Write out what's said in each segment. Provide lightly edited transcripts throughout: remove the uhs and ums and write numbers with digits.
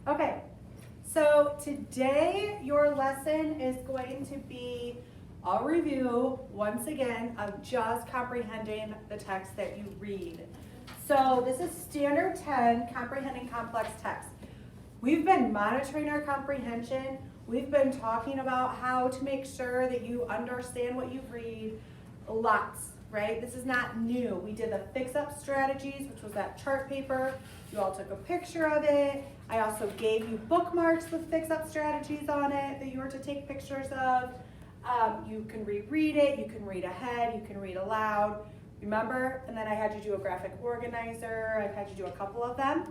Okay, so today your lesson is going to be a review, once again, of just comprehending the text that you read. So this is Standard 10, Comprehending Complex Text. We've been monitoring our comprehension. We've been talking about how to make sure that you understand what you read. Lots, right? This is not new. We did the fix-up strategies, which was that chart paper. You all took a picture of it. I also gave you bookmarks with fix-up strategies on it that you were to take pictures of. You can reread it, you can read ahead, you can read aloud. Remember? And then I had you do a graphic organizer. I've had you do a couple of them.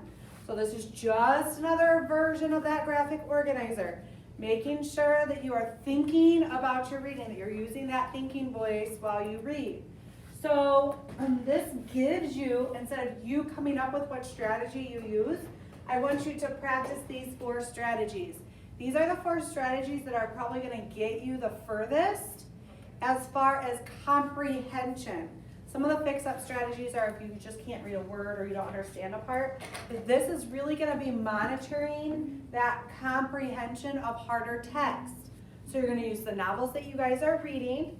So this is just another version of that graphic organizer. Making sure that you are thinking about your reading, that you're using that thinking voice while you read. So this gives you, instead of you coming up with what strategy you use, I want you to practice these 4 strategies. These are the 4 strategies that are probably going to get you the furthest as far as comprehension. Some of the fix-up strategies are if you just can't read a word or you don't understand a part. This is really going to be monitoring that comprehension of harder text. So you're going to use the novels that you guys are reading,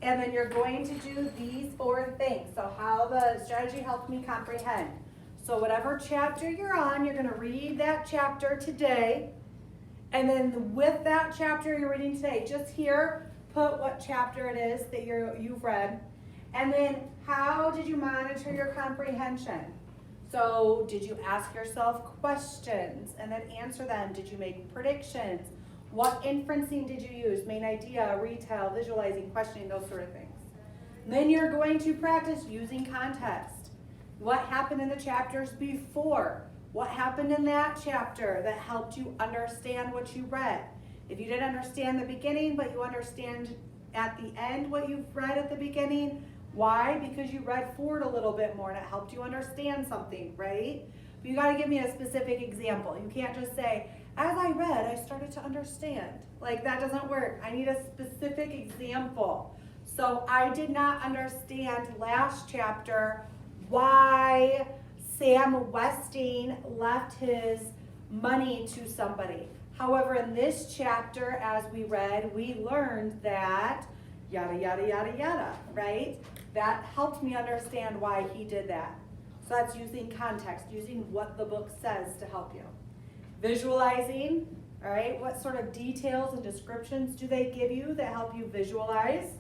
and then you're going to do these 4 things. So how the strategy helped me comprehend. So whatever chapter you're on, you're going to read that chapter today. And then with that chapter you're reading today, just here, put what chapter it is that you've read. And then how did you monitor your comprehension? So did you ask yourself questions and then answer them? Did you make predictions? What inferencing did you use? Main idea, retell, visualizing, questioning, those sort of things. And then you're going to practice using context. What happened in the chapters before? What happened in that chapter that helped you understand what you read? If you didn't understand the beginning, but you understand at the end what you've read at the beginning, why? Because you read forward a little bit more and it helped you understand something, right? But you got to give me a specific example. You can't just say, as I read, I started to understand. Like, that doesn't work. I need a specific example. So I did not understand last chapter why Sam Westing left his money to somebody. However, in this chapter, as we read, we learned that yada, yada, yada, yada, right? That helped me understand why he did that. So that's using context, using what the book says to help you. Visualizing, all right? What sort of details and descriptions do they give you that help you visualize?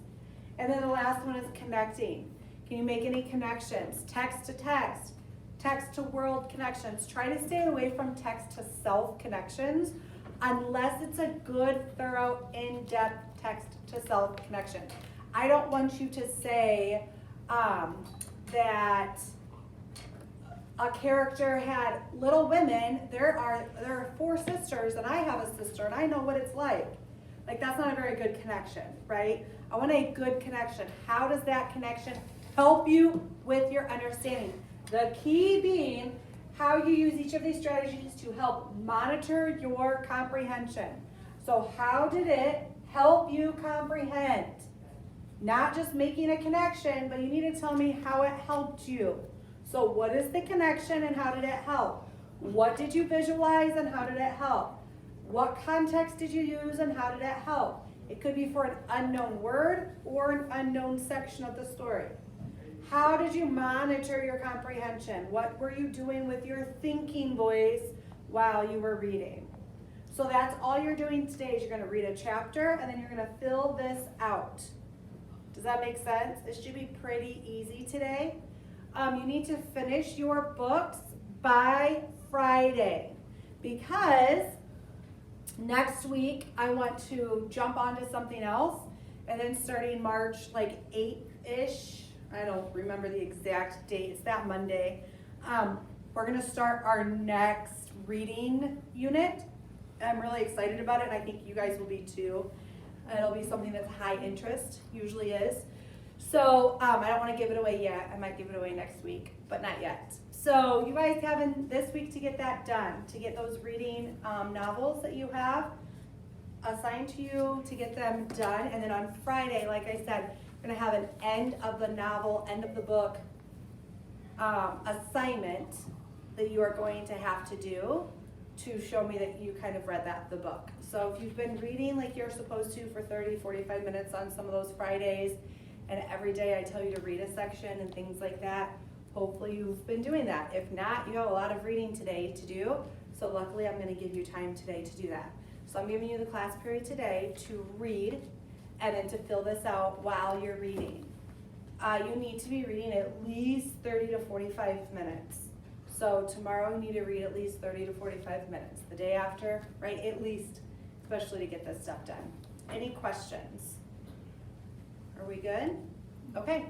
And then the last one is connecting. Can you make any connections? Text to text, text to world connections. Try to stay away from text to self connections unless it's a good, thorough, in-depth text to self connection. I don't want you to say that a character had Little Women. There are 4 sisters, and I have a sister, and I know what it's like. Like, that's not a very good connection, right? I want a good connection. How does that connection help you with your understanding? The key being how you use each of these strategies to help monitor your comprehension. So how did it help you comprehend? Not just making a connection, but you need to tell me how it helped you. So what is the connection and how did it help? What did you visualize and how did it help? What context did you use and how did it help? It could be for an unknown word or an unknown section of the story. How did you monitor your comprehension? What were you doing with your thinking voice while you were reading? So that's all you're doing today is you're going to read a chapter and then you're going to fill this out. Does that make sense? This should be pretty easy today. You need to finish your books by Friday because next week I want to jump onto something else, and then starting March like 8-ish, I don't remember the exact date, it's that Monday, we're going to start our next reading unit. I'm really excited about it, and I think you guys will be too. It'll be something that's high interest, usually is. So I don't want to give it away yet. I might give it away next week, but not yet. So you guys have this week to get that done, to get those reading novels that you have assigned to you, to get them done. And then on Friday, like I said, we're going to have an end of the novel, end of the book assignment that you are going to have to do. to show me that you kind of read the book. So if you've been reading like you're supposed to for 30, 45 minutes on some of those Fridays, and every day I tell you to read a section and things like that, hopefully you've been doing that. If not, you have a lot of reading today to do, so luckily I'm gonna give you time today to do that. So I'm giving you the class period today to read and then to fill this out while you're reading. You need to be reading at least 30 to 45 minutes. So tomorrow you need to read at least 30 to 45 minutes. The day after, right, at least, especially to get this stuff done. Any questions? Are we good? Okay.